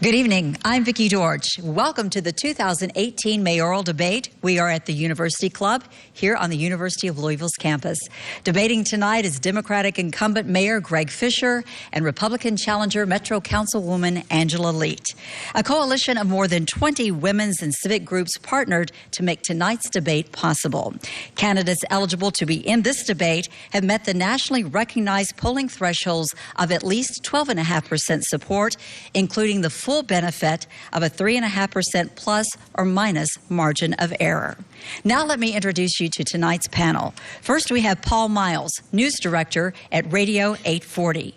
Good evening. I'm Vicki George. Welcome to the 2018 mayoral debate. We are at the University Club here on the University of Louisville's campus. Debating tonight is Democratic incumbent Mayor Greg Fisher and Republican challenger Metro Councilwoman Angela Leet. A coalition of more than 20 women's and civic groups partnered to make tonight's debate possible. Candidates eligible to be in this debate have met the nationally recognized polling thresholds of at least 12.5% support, including the full benefit of a 3.5% plus or minus margin of error. Now let me introduce you to tonight's panel. First, we have Paul Miles, news director at Radio 840.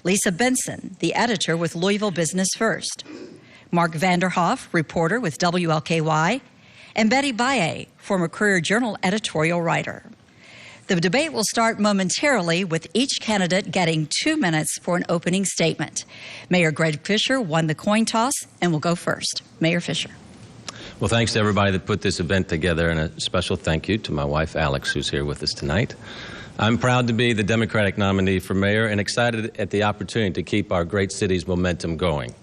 Lisa Benson, the editor with Louisville Business First. Mark Vanderhoff, reporter with WLKY. And Betty Baye, former Courier Journal editorial writer. The debate will start momentarily with each candidate getting 2 minutes for an opening statement. Mayor Greg Fisher won the coin toss and will go first. Mayor Fisher. Well, thanks to everybody that put this event together, and a special thank you to my wife, Alex, who's here with us tonight. I'm proud to be the Democratic nominee for mayor and excited at the opportunity to keep our great city's momentum going.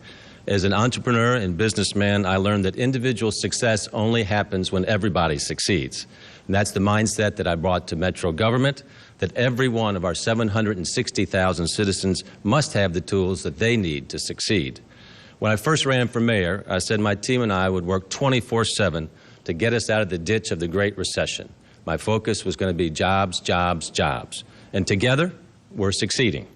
As an entrepreneur and businessman, I learned that individual success only happens when everybody succeeds. And that's the mindset that I brought to Metro government, that every one of our 760,000 citizens must have the tools that they need to succeed. When I first ran for mayor, I said my team and I would work 24/7 to get us out of the ditch of the Great Recession. My focus was going to be jobs, jobs, jobs. And together, we're succeeding.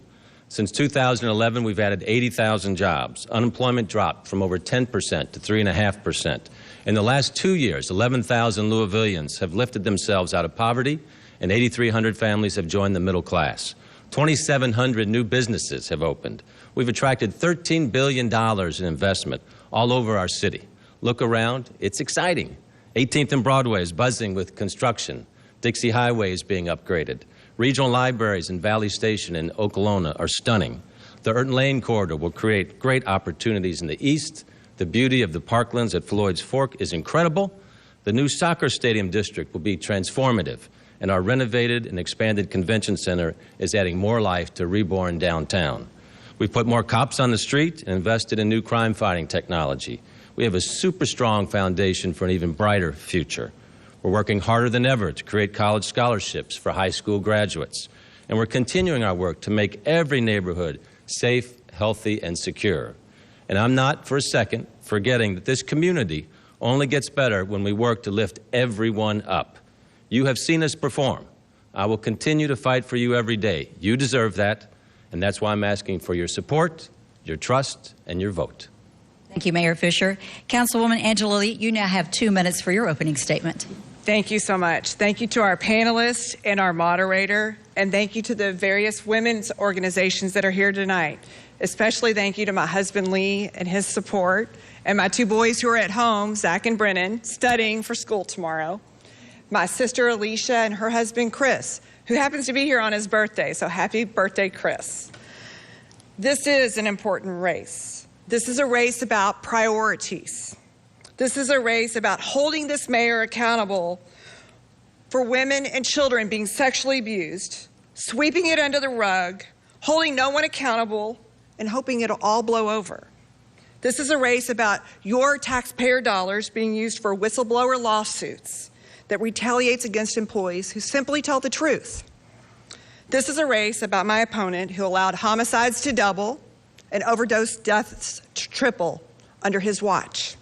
Since 2011, we've added 80,000 jobs. Unemployment dropped from over 10% to 3.5%. In the last 2 years, 11,000 Louisvillians have lifted themselves out of poverty, and 8,300 families have joined the middle class. 2,700 new businesses have opened. We've attracted $13 billion in investment all over our city. Look around, it's exciting. 18th and Broadway is buzzing with construction. Dixie Highway is being upgraded. Regional libraries in Valley Station and Okolona are stunning. The Urton Lane corridor will create great opportunities in the east. The beauty of the parklands at Floyd's Fork is incredible. The new soccer stadium district will be transformative, and our renovated and expanded convention center is adding more life to reborn downtown. We've put more cops on the street and invested in new crime-fighting technology. We have a super strong foundation for an even brighter future. We're working harder than ever to create college scholarships for high school graduates, and we're continuing our work to make every neighborhood safe, healthy, and secure. And I'm not for a second forgetting that this community only gets better when we work to lift everyone up. You have seen us perform. I will continue to fight for you every day. You deserve that, and that's why I'm asking for your support, your trust, and your vote. Thank you, Mayor Fisher. Councilwoman Angela Leet, you now have 2 minutes for your opening statement. Thank you so much. Thank you to our panelists and our moderator, and thank you to the various women's organizations that are here tonight. Especially thank you to my husband Lee and his support, and my two boys who are at home, Zach and Brennan, studying for school tomorrow. My sister Alicia and her husband Chris, who happens to be here on his birthday, so happy birthday, Chris. This is an important race. This is a race about priorities. This is a race about holding this mayor accountable for women and children being sexually abused, sweeping it under the rug, holding no one accountable, and hoping it'll all blow over. This is a race about your taxpayer dollars being used for whistleblower lawsuits that retaliates against employees who simply tell the truth. This is a race about my opponent who allowed homicides to double and overdose deaths to triple under his watch.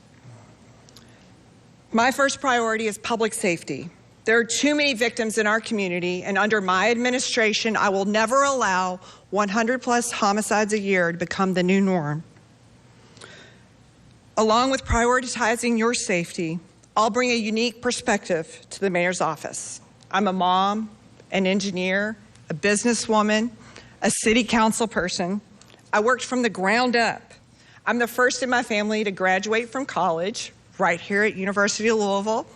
My first priority is public safety. There are too many victims in our community, and under my administration, I will never allow 100+ homicides a year to become the new norm. Along with prioritizing your safety, I'll bring a unique perspective to the mayor's office. I'm a mom, an engineer, a businesswoman, a city council person. I worked from the ground up. I'm the first in my family to graduate from college, right here at University of Louisville,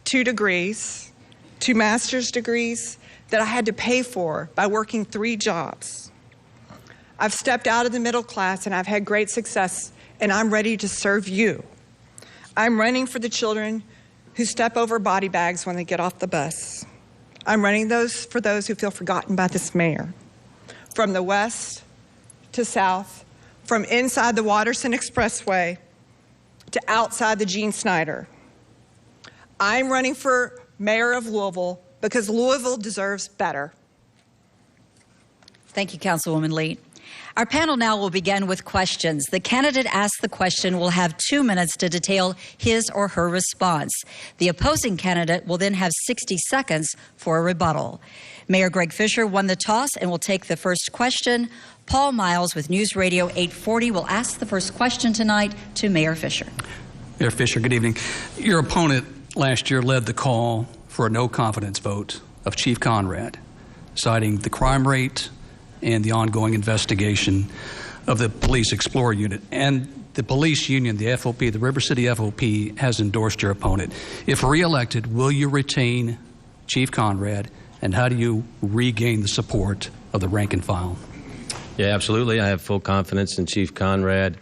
2 degrees, 2 master's degrees that I had to pay for by working 3 jobs. I've stepped out of the middle class and I've had great success, and I'm ready to serve you. I'm running for the children who step over body bags when they get off the bus. I'm running for those who feel forgotten by this mayor. From the west to south, from inside the Watterson Expressway to outside the Gene Snyder. I'm running for mayor of Louisville because Louisville deserves better. Thank you, Councilwoman Lee. Our panel now will begin with questions. The candidate asked the question will have 2 minutes to detail his or her response. The opposing candidate will then have 60 seconds for a rebuttal. Mayor Greg Fisher won the toss and will take the first question. Paul Miles with News Radio 840 will ask the first question tonight to Mayor Fisher. Mayor Fisher, good evening. Your opponent last year led the call for a no confidence vote of Chief Conrad, citing the crime rate and the ongoing investigation of the Police Explorer Unit. And the police union, the FOP, the River City FOP, has endorsed your opponent. If reelected, will you retain Chief Conrad, and how do you regain the support of the rank and file? Yeah, absolutely. I have full confidence in Chief Conrad.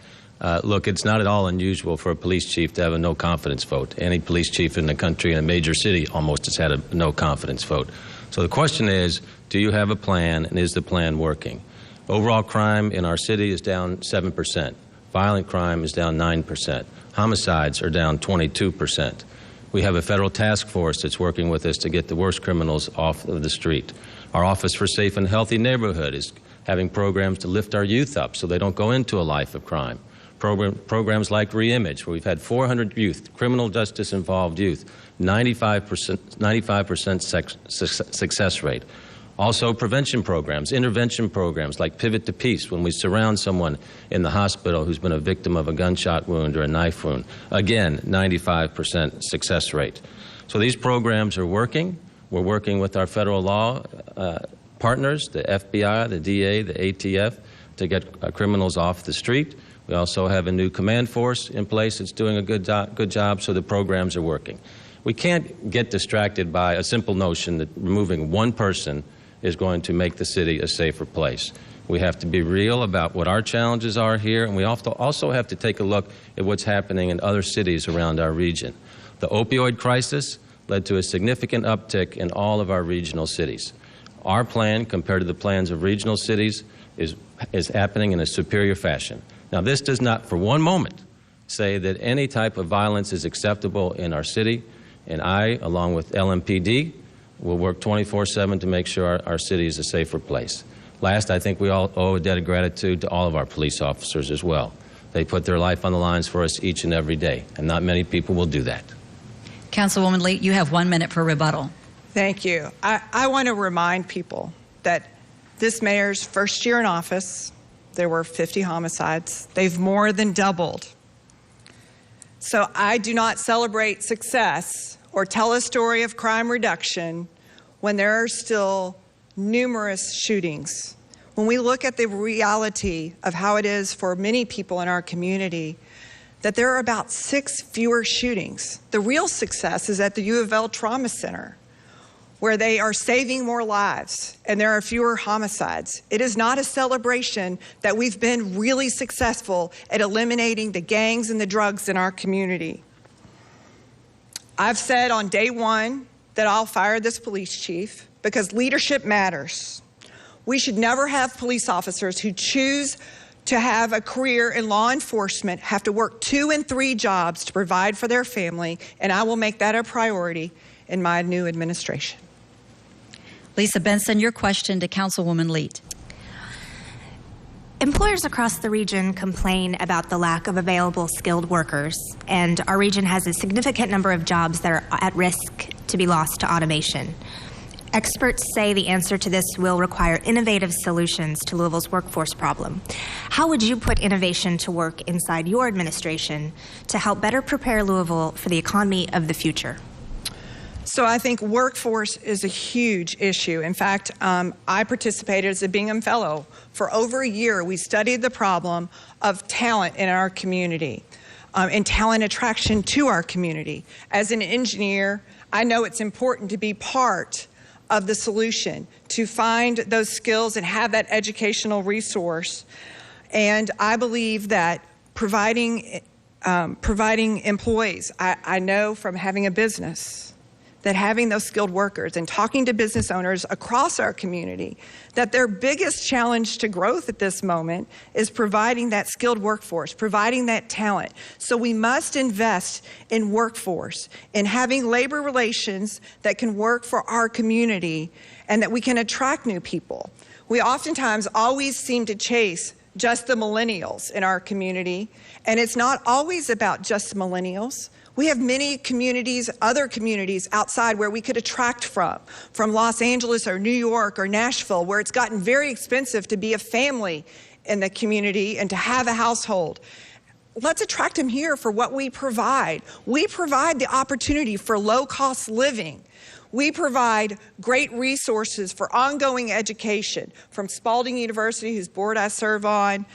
Look, it's not at all unusual for a police chief to have a no confidence vote. Any police chief in the country in a major city almost has had a no confidence vote. So the question is, do you have a plan, and is the plan working? Overall crime in our city is down 7%. Violent crime is down 9%. Homicides are down 22%. We have a federal task force that's working with us to get the worst criminals off of the street. Our Office for Safe and Healthy Neighborhood is having programs to lift our youth up so they don't go into a life of crime. Programs like Reimage, where we've had 400 youth, criminal justice involved youth, 95% success rate. Also prevention programs, intervention programs like Pivot to Peace, when we surround someone in the hospital who's been a victim of a gunshot wound or a knife wound. Again, 95% success rate. So these programs are working. We're working with our federal law partners, the FBI, the DA, the ATF, to get criminals off the street. We also have a new command force in place that's doing a good job, so the programs are working. We can't get distracted by a simple notion that removing one person is going to make the city a safer place. We have to be real about what our challenges are here, and we also have to take a look at what's happening in other cities around our region. The opioid crisis led to a significant uptick in all of our regional cities. Our plan, compared to the plans of regional cities, is happening in a superior fashion. Now, this does not for one moment say that any type of violence is acceptable in our city, and I, along with LMPD, will work 24/7 to make sure our city is a safer place. Last, I think we all owe a debt of gratitude to all of our police officers as well. They put their life on the lines for us each and every day, and not many people will do that. Councilwoman Lee, you have 1 minute for rebuttal. Thank you. I want to remind people that this mayor's first year in office, there were 50 homicides. They've more than doubled. So I do not celebrate success or tell a story of crime reduction when there are still numerous shootings. When we look at the reality of how it is for many people in our community, that there are about 6 fewer shootings. The real success is at the U of L Trauma Center, where they are saving more lives and there are fewer homicides. It is not a celebration that we've been really successful at eliminating the gangs and the drugs in our community. I've said on day one that I'll fire this police chief because leadership matters. We should never have police officers who choose to have a career in law enforcement have to work 2 and 3 jobs to provide for their family, and I will make that a priority in my new administration. Lisa Benson, your question to Councilwoman Leet. Employers across the region complain about the lack of available skilled workers, and our region has a significant number of jobs that are at risk to be lost to automation. Experts say the answer to this will require innovative solutions to Louisville's workforce problem. How would you put innovation to work inside your administration to help better prepare Louisville for the economy of the future? So I think workforce is a huge issue. In fact, I participated as a Bingham Fellow. For over a year, we studied the problem of talent in our community and talent attraction to our community. As an engineer, I know it's important to be part of the solution, to find those skills and have that educational resource. And I believe that providing employees, I know from having a business that having those skilled workers and talking to business owners across our community, that their biggest challenge to growth at this moment is providing that skilled workforce, providing that talent. So we must invest in workforce, in having labor relations that can work for our community and that we can attract new people. We oftentimes always seem to chase just the millennials in our community, and it's not always about just millennials. We have many communities, other communities outside where we could attract from Los Angeles or New York or Nashville, where it's gotten very expensive to be a family in the community and to have a household. Let's attract them here for what we provide. We provide the opportunity for low-cost living. We provide great resources for ongoing education, from Spalding University, whose board I serve on,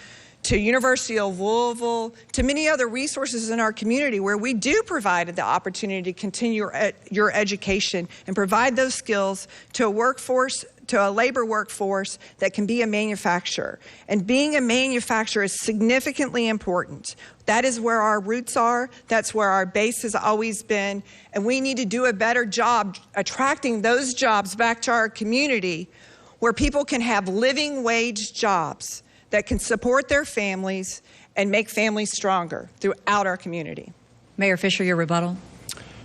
to University of Louisville, to many other resources in our community where we do provide the opportunity to continue your education and provide those skills to a workforce, to a labor workforce that can be a manufacturer. And being a manufacturer is significantly important. That is where our roots are. That's where our base has always been. And we need to do a better job attracting those jobs back to our community where people can have living wage jobs that can support their families and make families stronger throughout our community. Mayor Fisher, your rebuttal.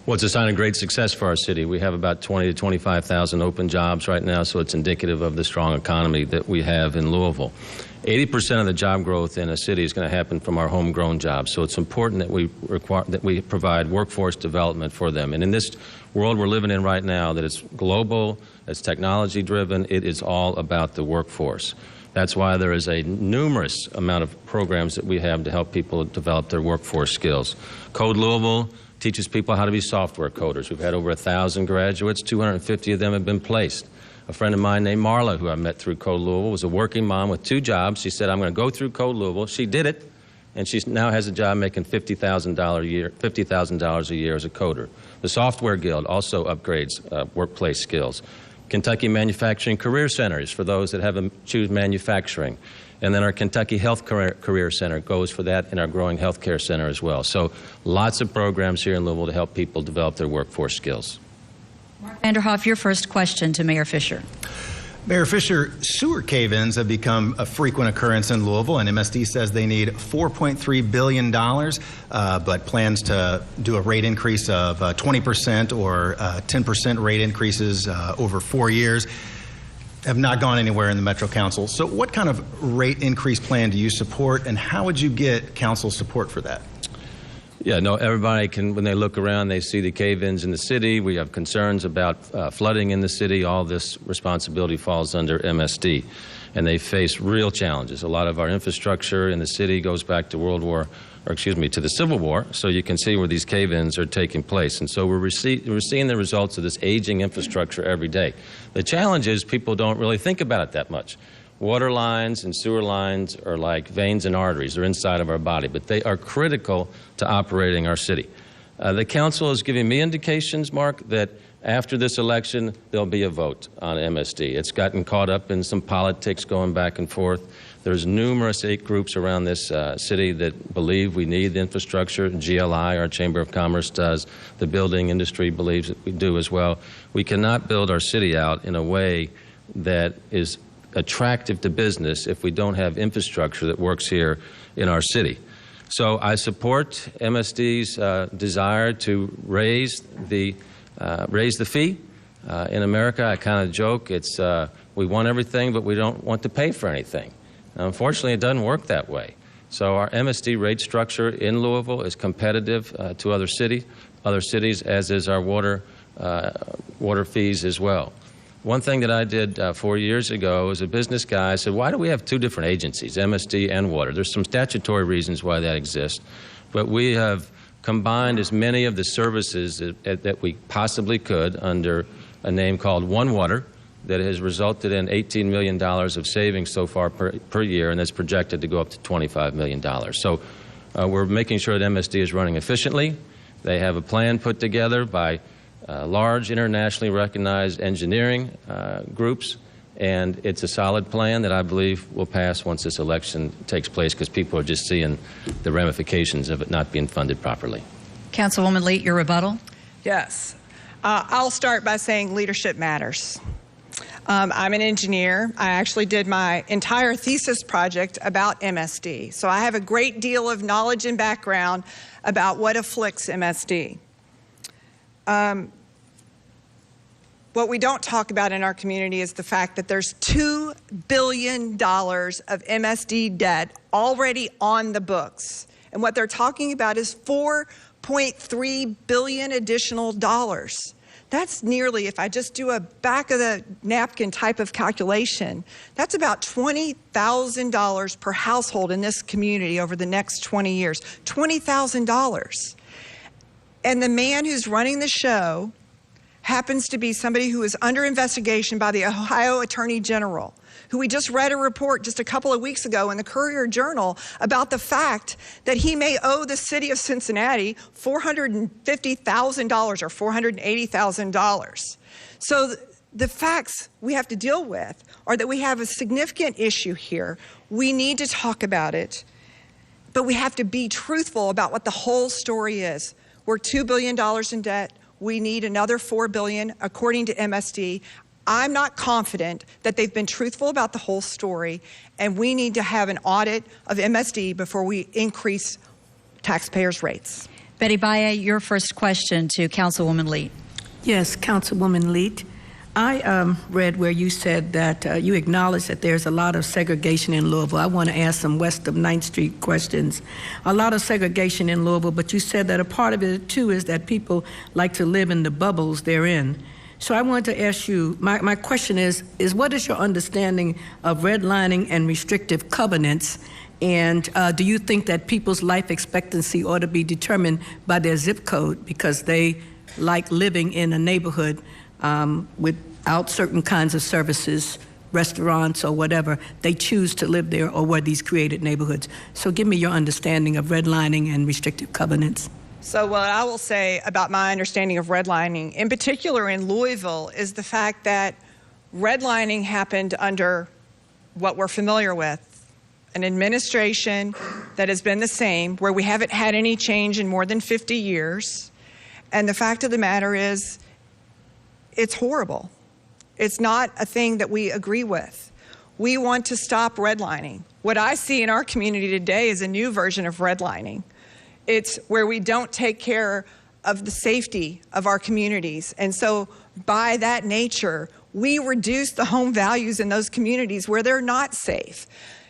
Well, it's a sign of great success for our city. We have about 20 to 25,000 open jobs right now, so it's indicative of the strong economy that we have in Louisville. 80% of the job growth in a city is going to happen from our homegrown jobs, so it's important that we provide workforce development for them. And in this world we're living in right now, that it's global, it's technology-driven, it is all about the workforce. That's why there is a numerous amount of programs that we have to help people develop their workforce skills. Code Louisville teaches people how to be software coders. We've had over 1,000 graduates. 250 of them have been placed. A friend of mine named Marla, who I met through Code Louisville, was a working mom with 2 jobs. She said, I'm going to go through Code Louisville. She did it, and she now has a job making $50,000 a year as a coder. The Software Guild also upgrades workplace skills. Kentucky Manufacturing Career Centers for those that choose manufacturing. And then our Kentucky Health Career Center goes for that, and our growing healthcare center as well. So lots of programs here in Louisville to help people develop their workforce skills. Mark Vanderhoff, your first question to Mayor Fisher. Mayor Fisher, sewer cave-ins have become a frequent occurrence in Louisville, and MSD says they need $4.3 billion, but plans to do a rate increase of 20% or 10% rate increases over 4 years. Have not gone anywhere in the Metro Council. So what kind of rate increase plan do you support, and how would you get council support for that? Yeah, no, everybody can, when they look around, they see the cave-ins in the city. We have concerns about flooding in the city. All this responsibility falls under MSD, and they face real challenges. A lot of our infrastructure in the city goes back to to the Civil War, so you can see where these cave-ins are taking place. And so we're seeing the results of this aging infrastructure every day. The challenge is people don't really think about it that much. Water lines and sewer lines are like veins and arteries. They're inside of our body, but they are critical to operating our city. The council is giving me indications, Mark, that after this election, there'll be a vote on MSD. It's gotten caught up in some politics going back and forth. There's numerous groups around this city that believe we need the infrastructure. GLI, our Chamber of Commerce, does. The building industry believes that we do as well. We cannot build our city out in a way that is attractive to business if we don't have infrastructure that works here in our city. So I support MSD's desire to raise the fee. In America, I kind of joke, it's we want everything, but we don't want to pay for anything. Now, unfortunately, it doesn't work that way. So our MSD rate structure in Louisville is competitive to other cities, as is our water fees as well. One thing that I did 4 years ago as a business guy, I said, why do we have 2 different agencies, MSD and water? There's some statutory reasons why that exists, but we have combined as many of the services that we possibly could under a name called One Water that has resulted in $18 million of savings so far per year, and that's projected to go up to $25 million. So we're making sure that MSD is running efficiently. They have a plan put together by large internationally recognized engineering groups, and it's a solid plan that I believe will pass once this election takes place because people are just seeing the ramifications of it not being funded properly. Councilwoman Lee, your rebuttal. Yes. I'll start by saying leadership matters. I'm an engineer. I actually did my entire thesis project about MSD. So I have a great deal of knowledge and background about what afflicts MSD. What we don't talk about in our community is the fact that there's $2 billion of MSD debt already on the books. And what they're talking about is $4.3 billion additional dollars. That's nearly, if I just do a back of the napkin type of calculation, that's about $20,000 per household in this community over the next 20 years. $20,000. And the man who's running the show happens to be somebody who is under investigation by the Ohio Attorney General, who we just read a report just a couple of weeks ago in the Courier-Journal about the fact that he may owe the city of Cincinnati $450,000 or $480,000. So the facts we have to deal with are that we have a significant issue here. We need to talk about it, but we have to be truthful about what the whole story is. We're $2 billion in debt. We need another $4 billion, according to MSD. I'm not confident that they've been truthful about the whole story, and we need to have an audit of MSD before we increase taxpayers' rates. Betty Baye, your first question to Councilwoman Leet. Yes, Councilwoman Leet. I read where you said that you acknowledge that there's a lot of segregation in Louisville. I want to ask some west of 9th Street questions. A lot of segregation in Louisville, but you said that a part of it, too, is that people like to live in the bubbles they're in. So I wanted to ask you, my question is what is your understanding of redlining and restrictive covenants? And do you think that people's life expectancy ought to be determined by their zip code because they like living in a neighborhood without certain kinds of services, restaurants or whatever, they choose to live there, or were these created neighborhoods? So give me your understanding of redlining and restrictive covenants. So what I will say about my understanding of redlining, in particular in Louisville, is the fact that redlining happened under what we're familiar with, an administration that has been the same, where we haven't had any change in more than 50 years. And the fact of the matter is, it's horrible. It's not a thing that we agree with. We want to stop redlining. What I see in our community today is a new version of redlining. It's where we don't take care of the safety of our communities. And so by that nature, we reduce the home values in those communities where they're not safe.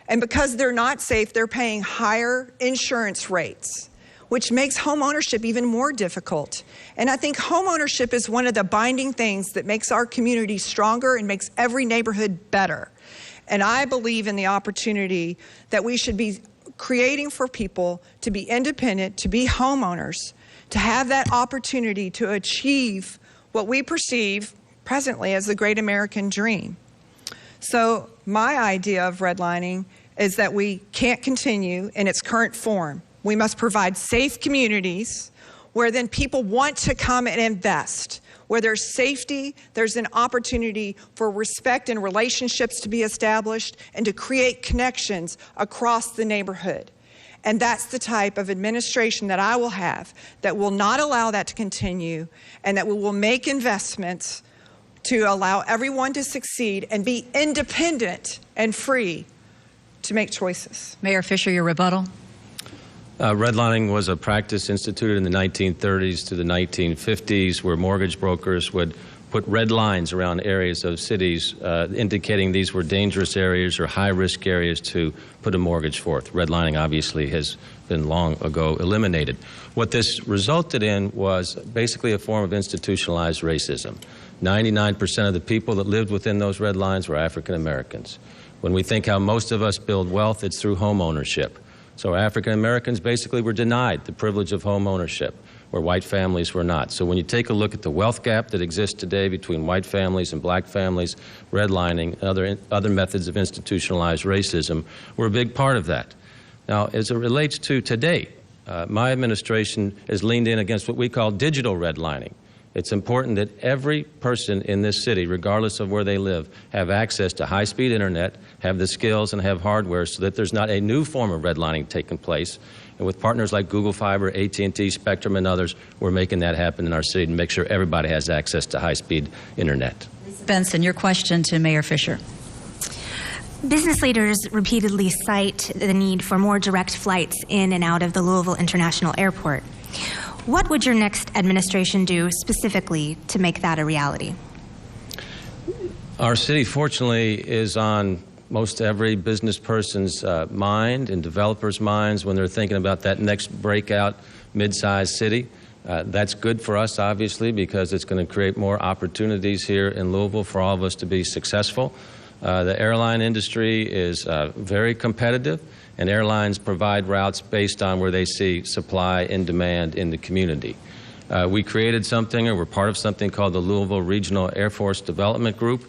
And because they're not safe, they're paying higher insurance rates, which makes home ownership even more difficult. And I think home ownership is one of the binding things that makes our community stronger and makes every neighborhood better. And I believe in the opportunity that we should be creating for people to be independent, to be homeowners, to have that opportunity to achieve what we perceive presently as the great American dream. So my idea of redlining is that we can't continue in its current form. We must provide safe communities where then people want to come and invest, where there's safety, there's an opportunity for respect and relationships to be established and to create connections across the neighborhood. And that's the type of administration that I will have that will not allow that to continue, and that we will make investments to allow everyone to succeed and be independent and free to make choices. Mayor Fisher, your rebuttal. Redlining was a practice instituted in the 1930s to the 1950s, where mortgage brokers would put red lines around areas of cities indicating these were dangerous areas or high-risk areas to put a mortgage forth. Redlining obviously has been long ago eliminated. What this resulted in was basically a form of institutionalized racism. 99% of the people that lived within those red lines were African Americans. When we think how most of us build wealth, it's through home ownership. So African Americans basically were denied the privilege of home ownership, where white families were not. So when you take a look at the wealth gap that exists today between white families and black families, redlining, and other methods of institutionalized racism were a big part of that. Now, as it relates to today, my administration has leaned in against what we call digital redlining. It's important that every person in this city, regardless of where they live, have access to high-speed internet, have the skills, and have hardware so that there's not a new form of redlining taking place. And with partners like Google Fiber, AT&T, Spectrum, and others, we're making that happen in our city to make sure everybody has access to high-speed internet. Benson, your question to Mayor Fisher. Business leaders repeatedly cite the need for more direct flights in and out of the Louisville International Airport. What would your next administration do specifically to make that a reality? Our city, fortunately, is on most every business person's mind and developers' minds when they're thinking about that next breakout mid-sized city. That's good for us, obviously, because it's going to create more opportunities here in Louisville for all of us to be successful. The airline industry is very competitive, and airlines provide routes based on where they see supply and demand in the community. We created something, or we're part of something called the Louisville Regional Air Force Development Group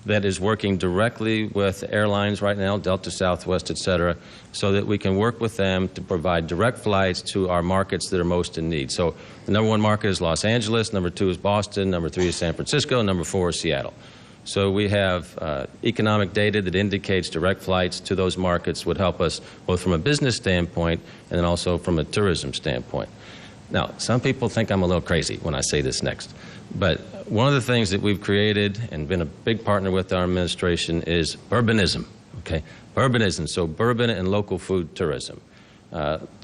that is working directly with airlines right now, Delta, Southwest, et cetera, so that we can work with them to provide direct flights to our markets that are most in need. So the number one market is Los Angeles, number two is Boston, number three is San Francisco, number four is Seattle. So we have economic data that indicates direct flights to those markets would help us both from a business standpoint and then also from a tourism standpoint. Now, some people think I'm a little crazy when I say this next, but one of the things that we've created and been a big partner with our administration is urbanism, okay? Urbanism, so bourbon and local food tourism.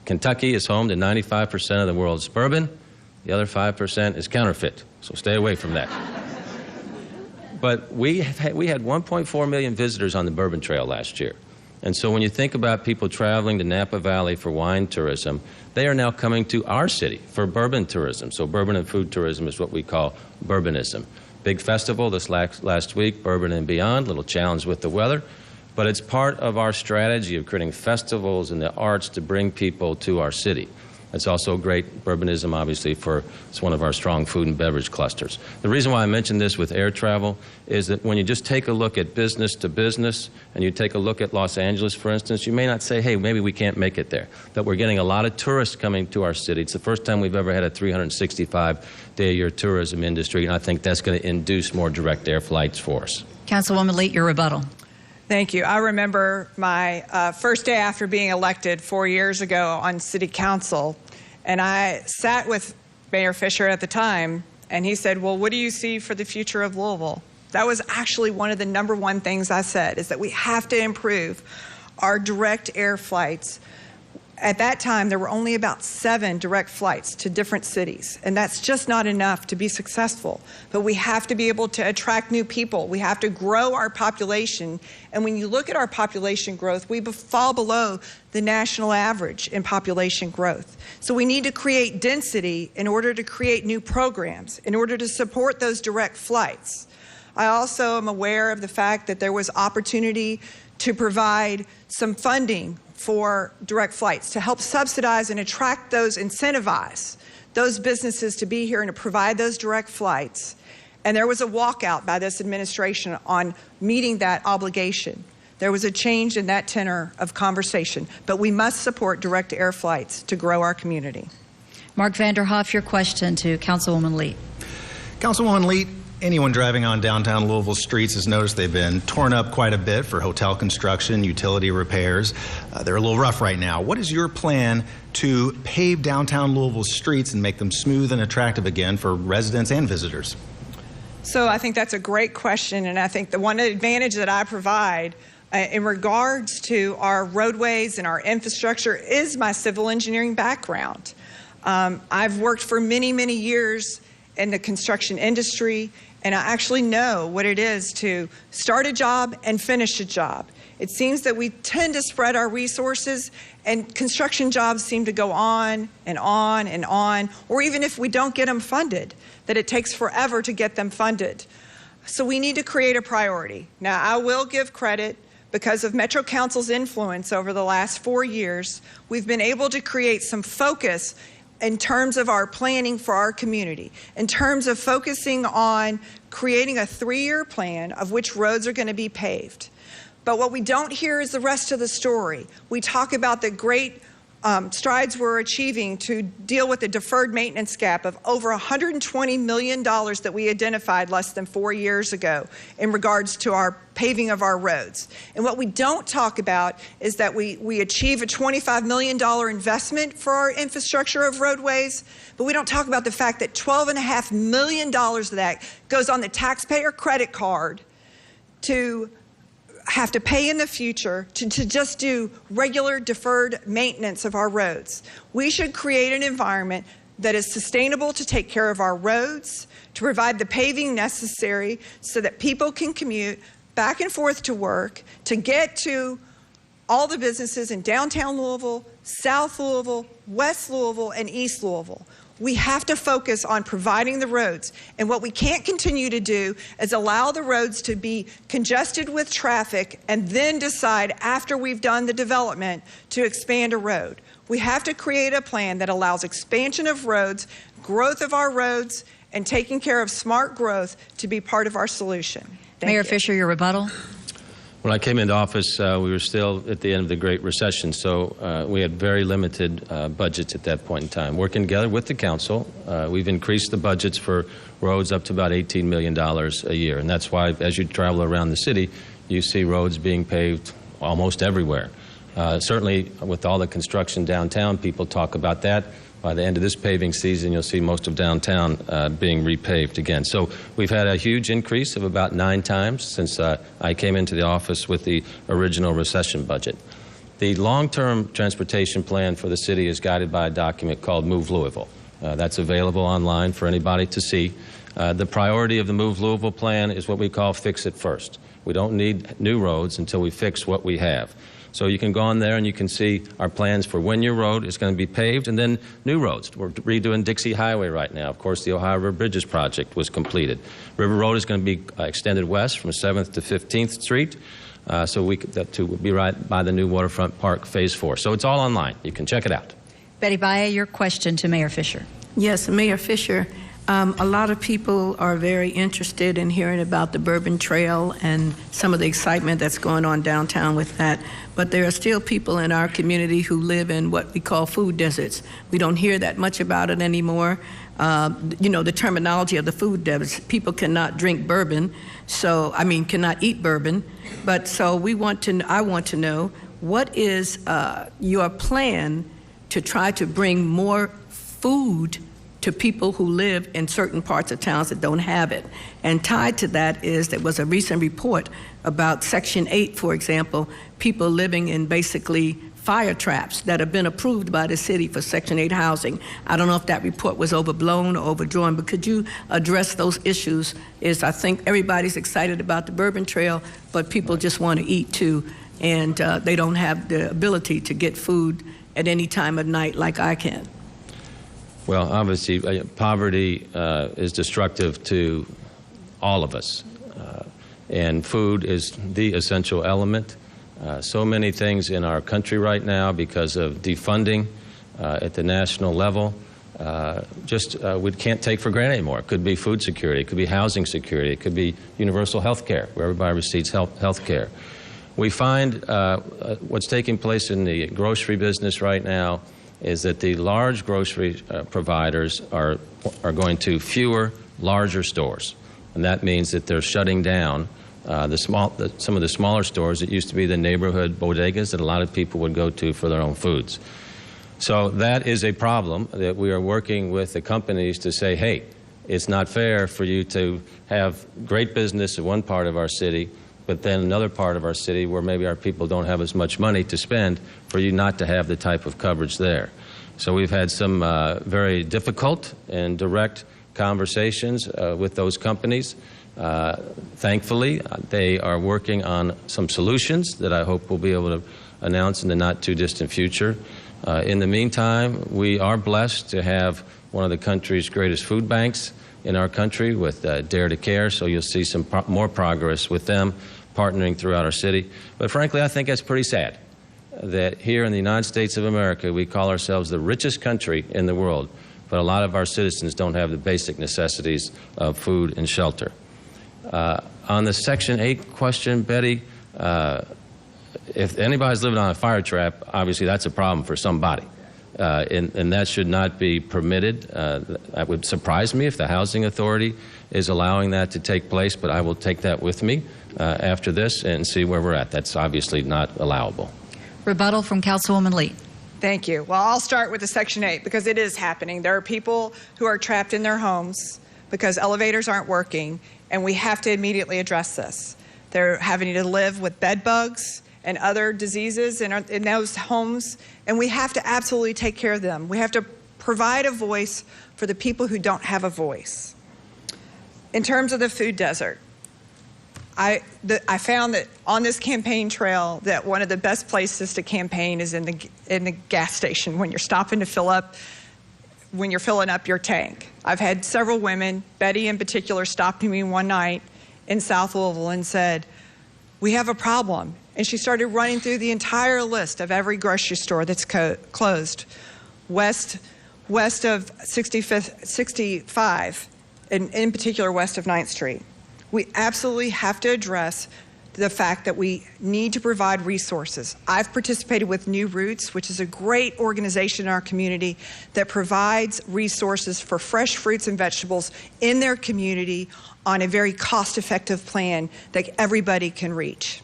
Kentucky is home to 95% of the world's bourbon. The other 5% is counterfeit, so stay away from that. But we had 1.4 million visitors on the Bourbon Trail last year. And so when you think about people traveling to Napa Valley for wine tourism, they are now coming to our city for bourbon tourism. So bourbon and food tourism is what we call bourbonism. Big festival this last week, Bourbon and Beyond, little challenge with the weather. But it's part of our strategy of creating festivals and the arts to bring people to our city. It's also great bourbonism, obviously, it's one of our strong food and beverage clusters. The reason why I mentioned this with air travel is that when you just take a look at business to business and you take a look at Los Angeles, for instance, you may not say, hey, maybe we can't make it there. But we're getting a lot of tourists coming to our city. It's the first time we've ever had a 365-day-a-year tourism industry, and I think that's going to induce more direct air flights for us. Councilwoman Leet, your rebuttal. Thank you. I remember my first day after being elected 4 years ago on City Council, and I sat with Mayor Fisher at the time, and he said, well, what do you see for the future of Louisville? That was actually one of the number one things I said, is that we have to improve our direct air flights. At that time, there were only about 7 direct flights to different cities, and that's just not enough to be successful. But we have to be able to attract new people. We have to grow our population, and when you look at our population growth, we fall below the national average in population growth. So we need to create density in order to create new programs, in order to support those direct flights. I also am aware of the fact that there was opportunity to provide some funding for direct flights to help subsidize and attract those, incentivize those businesses to be here and to provide those direct flights. And there was a walkout by this administration on meeting that obligation. There was a change in that tenor of conversation, but we must support direct air flights to grow our community. Mark Vanderhoff, your question to Councilwoman Leet. Councilwoman Leet, anyone driving on downtown Louisville streets has noticed they've been torn up quite a bit for hotel construction, utility repairs. They're a little rough right now. What is your plan to pave downtown Louisville streets and make them smooth and attractive again for residents and visitors? So I think that's a great question, and I think the one advantage that I provide in regards to our roadways and our infrastructure is my civil engineering background. I've worked for many, many years in the construction industry, and I actually know what it is to start a job and finish a job. It seems that we tend to spread our resources, and construction jobs seem to go on and on and on, or even if we don't get them funded, that it takes forever to get them funded. So we need to create a priority. Now, I will give credit. Because of Metro Council's influence over the last 4 years, we've been able to create some focus in terms of our planning for our community, in terms of focusing on creating a 3-year plan of which roads are going to be paved. But what we don't hear is the rest of the story. We talk about the great strides we're achieving to deal with the deferred maintenance gap of over $120 million that we identified less than 4 years ago in regards to our paving of our roads. And what we don't talk about is that we achieve a $25 million investment for our infrastructure of roadways, but we don't talk about the fact that $12.5 million of that goes on the taxpayer credit card to have to pay in the future to just do regular deferred maintenance of our roads. We should create an environment that is sustainable to take care of our roads, to provide the paving necessary so that people can commute back and forth to work, to get to all the businesses in downtown Louisville, South Louisville, West Louisville, and East Louisville. We have to focus on providing the roads. And what we can't continue to do is allow the roads to be congested with traffic and then decide after we've done the development to expand a road. We have to create a plan that allows expansion of roads, growth of our roads, and taking care of smart growth to be part of our solution. Mayor Fisher, your rebuttal. When I came into office, we were still at the end of the Great Recession, so we had very limited budgets at that point in time. Working together with the council, we've increased the budgets for roads up to about $18 million a year, and that's why as you travel around the city, you see roads being paved almost everywhere. Certainly with all the construction downtown, people talk about that. By the end of this paving season, you'll see most of downtown being repaved again. So we've had a huge increase of about 9 times since I came into the office with the original recession budget. The long-term transportation plan for the city is guided by a document called Move Louisville. That's available online for anybody to see. The priority of the Move Louisville plan is what we call Fix It First. We don't need new roads until we fix what we have. So you can go on there and you can see our plans for when your road is going to be paved and then new roads. We're redoing Dixie Highway right now. Of course, the Ohio River Bridges project was completed. River Road is going to be extended west from 7th to 15th Street. So we could, to be right by the new Waterfront Park Phase 4. So it's all online. You can check it out. Betty Baia, your question to Mayor Fisher. Yes, Mayor Fisher. A lot of people are very interested in hearing about the Bourbon Trail and some of the excitement that's going on downtown with that. But there are still people in our community who live in what we call food deserts. We don't hear that much about it anymore. You know, the terminology of the food deserts, people cannot drink bourbon, cannot eat bourbon. But so I want to know, what is your plan to try to bring more food to people who live in certain parts of towns that don't have it? And tied to that is, there was a recent report about Section 8, for example, people living in basically fire traps that have been approved by the city for Section 8 housing. I don't know if that report was overblown or overdrawn, but could you address those issues? I think everybody's excited about the Bourbon Trail, but people just want to eat too, and they don't have the ability to get food at any time of night like I can. Well, obviously, poverty is destructive to all of us, and food is the essential element. So many things in our country right now, because of defunding at the national level, we can't take for granted anymore. It could be food security, it could be housing security, it could be universal health care, where everybody receives health care. We find what's taking place in the grocery business right now is that the large grocery providers are going to fewer, larger stores. And that means that they're shutting down some of the smaller stores that used to be the neighborhood bodegas that a lot of people would go to for their own foods. So that is a problem that we are working with the companies to say, hey, it's not fair for you to have great business in one part of our city, but then another part of our city where maybe our people don't have as much money to spend, for you not to have the type of coverage there. So we've had some very difficult and direct conversations with those companies. Thankfully, they are working on some solutions that I hope we'll be able to announce in the not too distant future. In the meantime, we are blessed to have one of the country's greatest food banks in our country with Dare to Care, so you'll see some more progress with them partnering throughout our city. But frankly, I think that's pretty sad that here in the United States of America, we call ourselves the richest country in the world, but a lot of our citizens don't have the basic necessities of food and shelter. On the Section 8 question, Betty, if anybody's living on a fire trap, obviously that's a problem for somebody. And that should not be permitted. That would surprise me if the Housing Authority is allowing that to take place, but I will take that with me after this and see where we're at. That's obviously not allowable. Rebuttal from Councilwoman Lee. Thank you. Well, I'll start with the Section 8 because it is happening. There are people who are trapped in their homes because elevators aren't working, and we have to immediately address this. They're having to live with bed bugs and other diseases in those homes, and we have to absolutely take care of them. We have to provide a voice for the people who don't have a voice. In terms of the food desert, I found that on this campaign trail that one of the best places to campaign is in the gas station when you're stopping to fill up, when you're filling up your tank. I've had several women, Betty in particular, stopped me one night in South Louisville and said, "We have a problem." And she started running through the entire list of every grocery store that's closed west of 65, and in particular west of 9th Street. We absolutely have to address the fact that we need to provide resources. I've participated with New Roots, which is a great organization in our community that provides resources for fresh fruits and vegetables in their community on a very cost-effective plan that everybody can reach.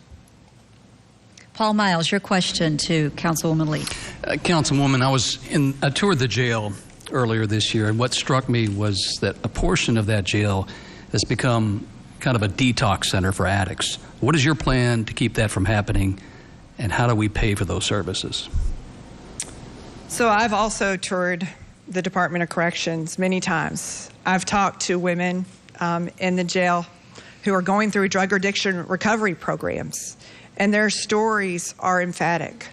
Paul Miles, your question to Councilwoman Lee. Councilwoman, I toured the jail earlier this year, and what struck me was that a portion of that jail has become kind of a detox center for addicts. What is your plan to keep that from happening, and how do we pay for those services? So I've also toured the Department of Corrections many times. I've talked to women in the jail who are going through drug addiction recovery programs, and their stories are emphatic.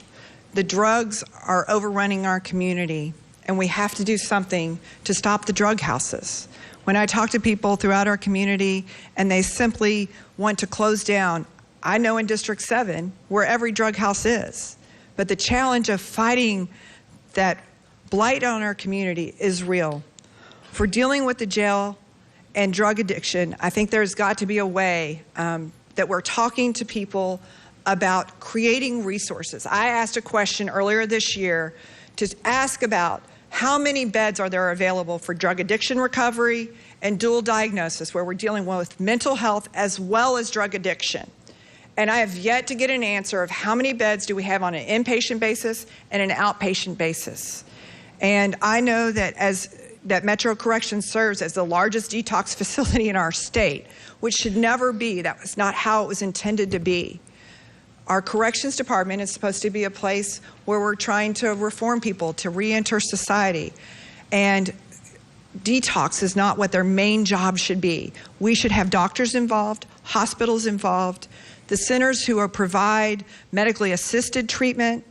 The drugs are overrunning our community, and we have to do something to stop the drug houses. When I talk to people throughout our community and they simply want to close down, I know in District 7 where every drug house is, but the challenge of fighting that blight on our community is real. For dealing with the jail and drug addiction, I think there's got to be a way that we're talking to people about creating resources. I asked a question earlier this year to ask about how many beds are there available for drug addiction recovery and dual diagnosis, where we're dealing with mental health as well as drug addiction. And I have yet to get an answer of how many beds do we have on an inpatient basis and an outpatient basis. And I know that Metro Corrections serves as the largest detox facility in our state, which should never be. That was not how it was intended to be. Our corrections department is supposed to be a place where we're trying to reform people to re-enter society. And detox is not what their main job should be. We should have doctors involved, hospitals involved, the centers who provide medically assisted treatment,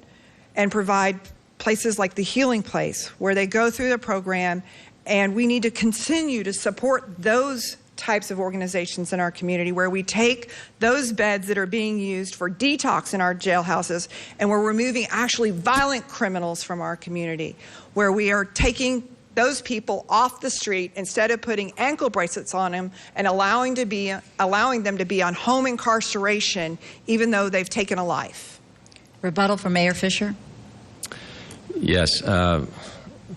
and provide places like the Healing Place where they go through the program. And we need to continue to support those types of organizations in our community where we take those beds that are being used for detox in our jailhouses and we're removing actually violent criminals from our community, where we are taking those people off the street instead of putting ankle bracelets on them and allowing them to be on home incarceration even though they've taken a life. Rebuttal from Mayor Fisher. Yes.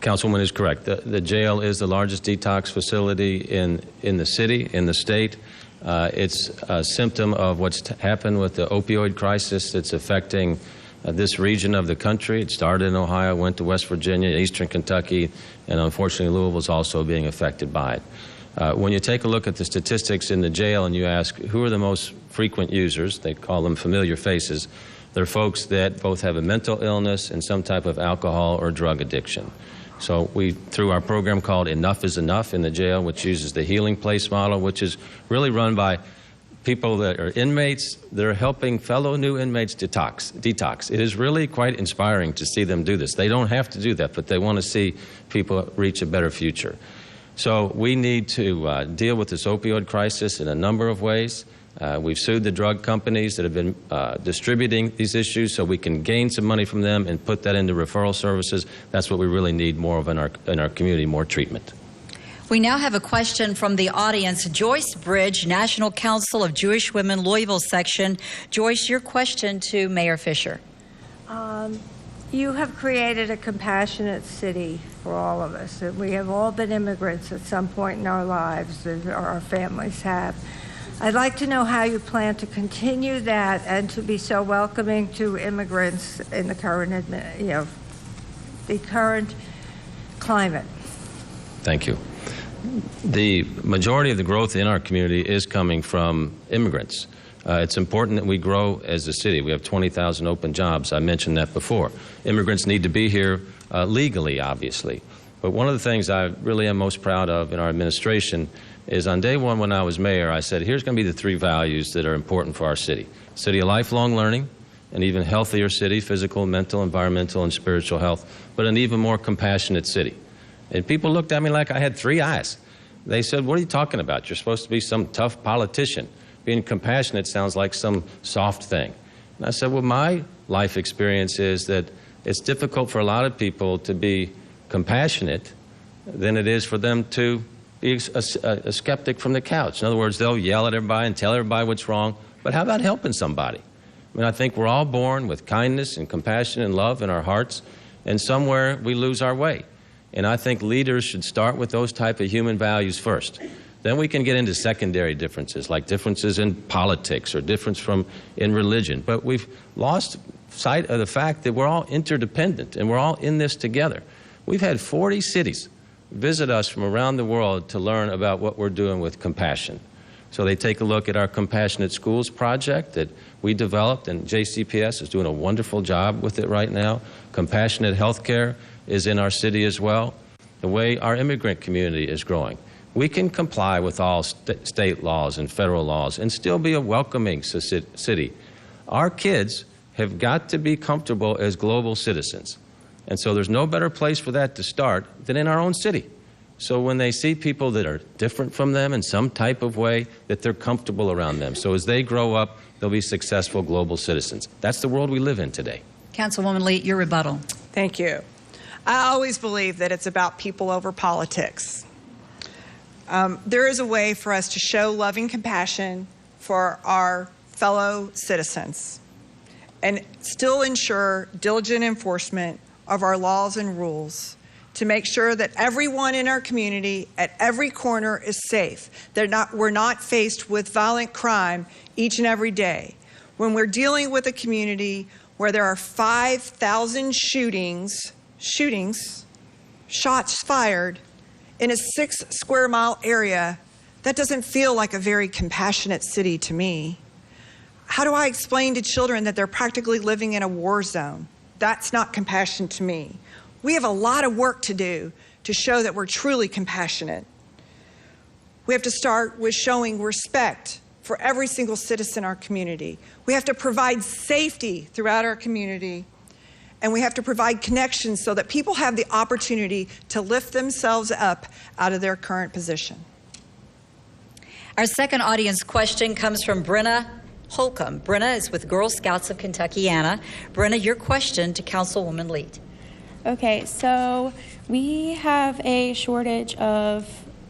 Councilwoman is correct. The jail is the largest detox facility in the city, in the state. It's a symptom of what's happened with the opioid crisis that's affecting this region of the country. It started in Ohio, went to West Virginia, Eastern Kentucky, and unfortunately Louisville is also being affected by it. When you take a look at the statistics in the jail and you ask who are the most frequent users, they call them familiar faces, they're folks that both have a mental illness and some type of alcohol or drug addiction. So we, through our program called Enough is Enough in the jail, which uses the Healing Place model, which is really run by people that are inmates that are helping fellow new inmates detox. It is really quite inspiring to see them do this. They don't have to do that, but they want to see people reach a better future. So we need to deal with this opioid crisis in a number of ways. We've sued the drug companies that have been distributing these issues so we can gain some money from them and put that into referral services. That's what we really need more of in our community, more treatment. We now have a question from the audience. Joyce Bridge, National Council of Jewish Women, Louisville section. Joyce, your question to Mayor Fisher. You have created a compassionate city for all of us. We have all been immigrants at some point in our lives, or our families have. I'd like to know how you plan to continue that and to be so welcoming to immigrants in the current, the current climate. Thank you. The majority of the growth in our community is coming from immigrants. It's important that we grow as a city. We have 20,000 open jobs. I mentioned that before. Immigrants need to be here legally, obviously. But one of the things I really am most proud of in our administration is on day one when I was mayor, I said, here's going to be the 3 values that are important for our city. City of lifelong learning, an even healthier city, physical, mental, environmental, and spiritual health, but an even more compassionate city. And people looked at me like I had 3 eyes. They said, what are you talking about? You're supposed to be some tough politician. Being compassionate sounds like some soft thing. And I said, well, my life experience is that it's difficult for a lot of people to be compassionate than it is for them to be a skeptic from the couch. In other words, they'll yell at everybody and tell everybody what's wrong, but how about helping somebody? I mean, I think we're all born with kindness and compassion and love in our hearts, and somewhere we lose our way. And I think leaders should start with those type of human values first. Then we can get into secondary differences, like differences in politics or difference in religion. But we've lost sight of the fact that we're all interdependent and we're all in this together. We've had 40 cities visit us from around the world to learn about what we're doing with compassion. So they take a look at our Compassionate Schools project that we developed, and JCPS is doing a wonderful job with it right now. Compassionate healthcare is in our city as well. The way our immigrant community is growing. We can comply with all state laws and federal laws and still be a welcoming city. Our kids have got to be comfortable as global citizens. And so there's no better place for that to start than in our own city. So when they see people that are different from them in some type of way, that they're comfortable around them. So as they grow up, they'll be successful global citizens. That's the world we live in today. Councilwoman Lee, your rebuttal. Thank you. I always believe that it's about people over politics. There is a way for us to show loving compassion for our fellow citizens and still ensure diligent enforcement of our laws and rules to make sure that everyone in our community at every corner is safe. We're not faced with violent crime each and every day. When we're dealing with a community where there are 5,000 shots fired in a 6 square mile area, that doesn't feel like a very compassionate city to me. How do I explain to children that they're practically living in a war zone? That's not compassion to me. We have a lot of work to do to show that we're truly compassionate. We have to start with showing respect for every single citizen in our community. We have to provide safety throughout our community, and we have to provide connections so that people have the opportunity to lift themselves up out of their current position. Our second audience question comes from Brenna Holcomb. Brenna is with Girl Scouts of Kentuckiana. Brenna, your question to Councilwoman Leet. Okay, so we have a shortage of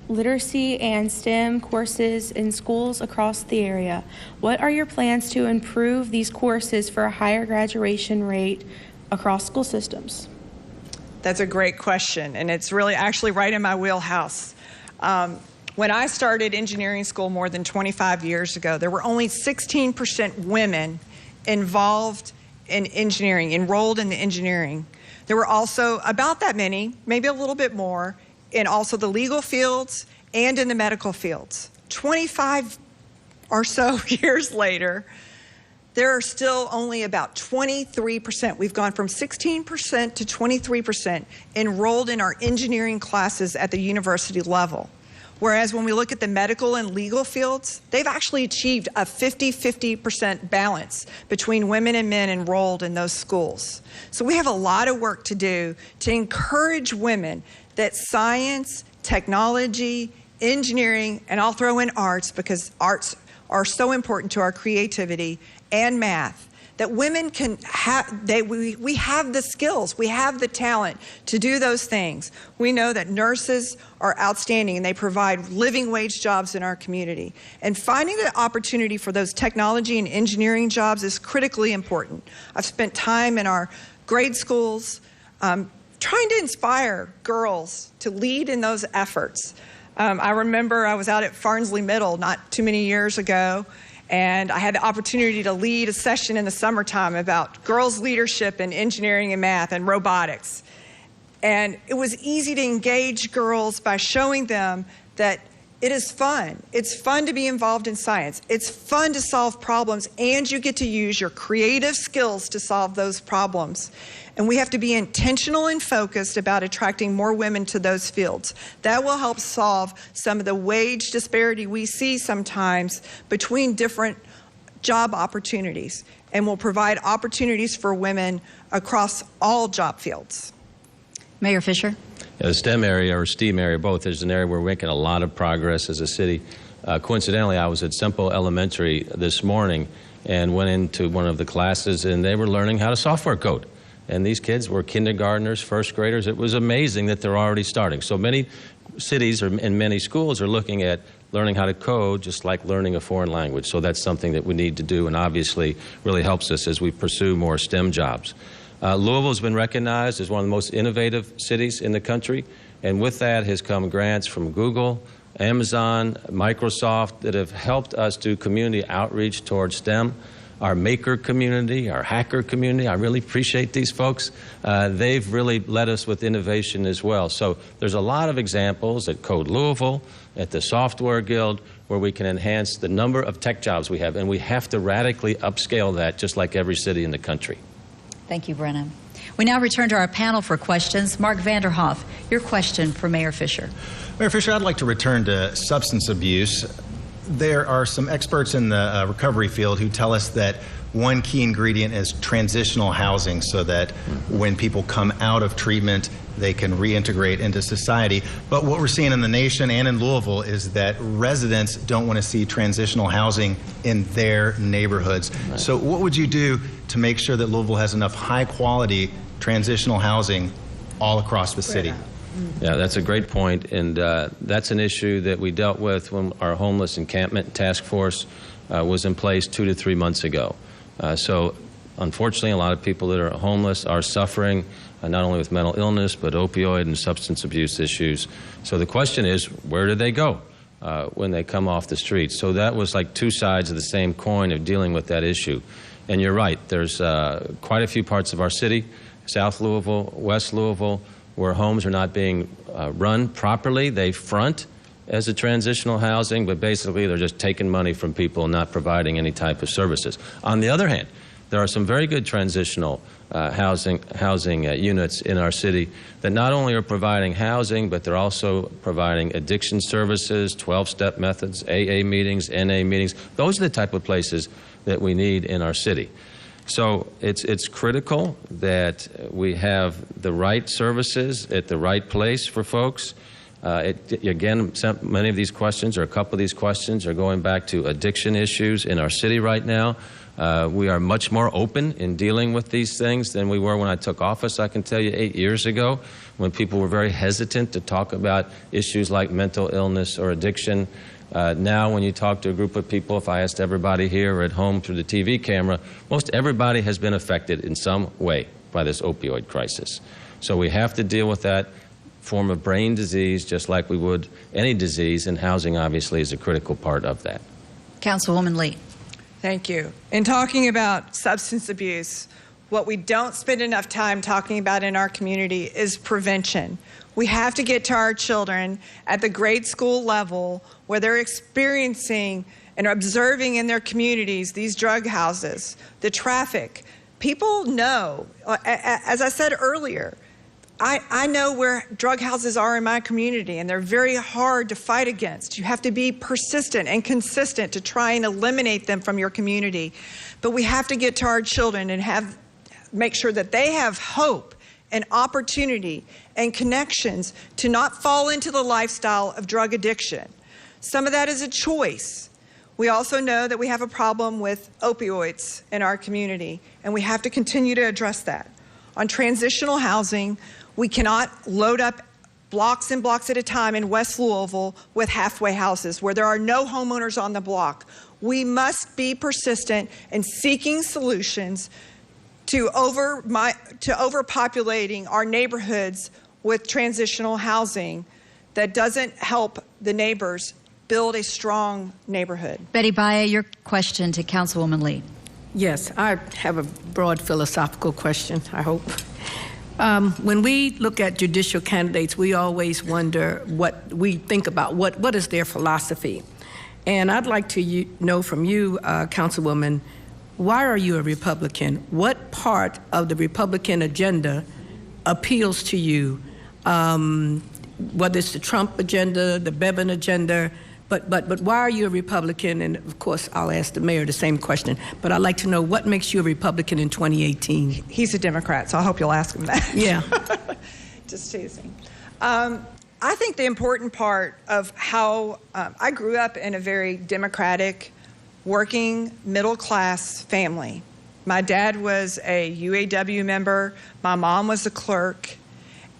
literacy and STEM courses in schools across the area. What are your plans to improve these courses for a higher graduation rate across school systems? That's a great question, and it's really actually right in my wheelhouse. When I started engineering school more than 25 years ago, there were only 16% women involved in engineering, enrolled in the engineering. There were also about that many, maybe a little bit more, in also the legal fields and in the medical fields. 25 or so years later, there are still only about 23%. We've gone from 16% to 23% enrolled in our engineering classes at the university level. Whereas when we look at the medical and legal fields, they've actually achieved a 50-50% balance between women and men enrolled in those schools. So we have a lot of work to do to encourage women that science, technology, engineering, and I'll throw in arts because arts are so important to our creativity, and math, that women can have, we have the skills, we have the talent to do those things. We know that nurses are outstanding and they provide living wage jobs in our community. And finding the opportunity for those technology and engineering jobs is critically important. I've spent time in our grade schools trying to inspire girls to lead in those efforts. I remember I was out at Farnsley Middle not too many years ago, and I had the opportunity to lead a session in the summertime about girls' leadership in engineering and math and robotics. And it was easy to engage girls by showing them that it is fun. It's fun to be involved in science. It's fun to solve problems, and you get to use your creative skills to solve those problems. And we have to be intentional and focused about attracting more women to those fields. That will help solve some of the wage disparity we see sometimes between different job opportunities, and will provide opportunities for women across all job fields. Mayor Fisher. The STEM area or STEAM area, both, is an area where we're making a lot of progress as a city. Coincidentally, I was at Semple Elementary this morning and went into one of the classes, and they were learning how to software code. And these kids were kindergartners, first graders. It was amazing that they're already starting. So many cities and many schools are looking at learning how to code just like learning a foreign language. So that's something that we need to do, and obviously really helps us as we pursue more STEM jobs. Louisville has been recognized as one of the most innovative cities in the country, and with that has come grants from Google, Amazon, Microsoft that have helped us do community outreach towards STEM. Our maker community, our hacker community, I really appreciate these folks. They've really led us with innovation as well. So there's a lot of examples at Code Louisville, at the Software Guild, where we can enhance the number of tech jobs we have, and we have to radically upscale that just like every city in the country. Thank you, Brenna. We now return to our panel for questions. Mark Vanderhoff, your question for Mayor Fisher. Mayor Fisher, I'd like to return to substance abuse. There are some experts in the recovery field who tell us that one key ingredient is transitional housing, so that when people come out of treatment, they can reintegrate into society. But what we're seeing in the nation and in Louisville is that residents don't want to see transitional housing in their neighborhoods. Right. So what would you do to make sure that Louisville has enough high-quality transitional housing all across the city? Yeah, that's a great point, and that's an issue that we dealt with when our homeless encampment task force was in place 2 to 3 months ago. So unfortunately, a lot of people that are homeless are suffering not only with mental illness, but opioid and substance abuse issues. So the question is, where do they go when they come off the streets? So that was like two sides of the same coin of dealing with that issue. And you're right, there's quite a few parts of our city, South Louisville, West Louisville, where homes are not being run properly. They front as a transitional housing, but basically they're just taking money from people and not providing any type of services. On the other hand, there are some very good transitional housing units in our city that not only are providing housing, but they're also providing addiction services, 12-step methods, AA meetings, NA meetings. Those are the type of places that we need in our city. So it's critical that we have the right services at the right place for folks. Again, many of these questions, or a couple of these questions, are going back to addiction issues in our city right now. We are much more open in dealing with these things than we were when I took office, I can tell you, 8 years ago, when people were very hesitant to talk about issues like mental illness or addiction. Now, when you talk to a group of people, if I asked everybody here or at home through the TV camera, most everybody has been affected in some way by this opioid crisis. So we have to deal with that form of brain disease just like we would any disease, and housing obviously is a critical part of that. Councilwoman Lee. Thank you. In talking about substance abuse, what we don't spend enough time talking about in our community is prevention. We have to get to our children at the grade school level where they're experiencing and observing in their communities these drug houses, the traffic. People know, as I said earlier, I know where drug houses are in my community, and they're very hard to fight against. You have to be persistent and consistent to try and eliminate them from your community. But we have to get to our children and make sure that they have hope and opportunity and connections to not fall into the lifestyle of drug addiction. Some of that is a choice. We also know that we have a problem with opioids in our community, and we have to continue to address that. On transitional housing, we cannot load up blocks and blocks at a time in West Louisville with halfway houses where there are no homeowners on the block. We must be persistent in seeking solutions to overpopulating our neighborhoods with transitional housing that doesn't help the neighbors build a strong neighborhood. Betty Baia, your question to Councilwoman Lee. Yes, I have a broad philosophical question, I hope. When we look at judicial candidates, we always wonder what we think about, what is their philosophy? And I'd like to know from you, Councilwoman, why are you a Republican? What part of the Republican agenda appeals to you? Whether it's the Trump agenda, the Bevin agenda, but why are you a Republican? And of course, I'll ask the mayor the same question. But I'd like to know what makes you a Republican in 2018. He's a Democrat, so I hope you'll ask him that. Yeah. Just teasing. I think the important part of how I grew up in a very democratic, working, middle-class family. My dad was a UAW member. My mom was a clerk.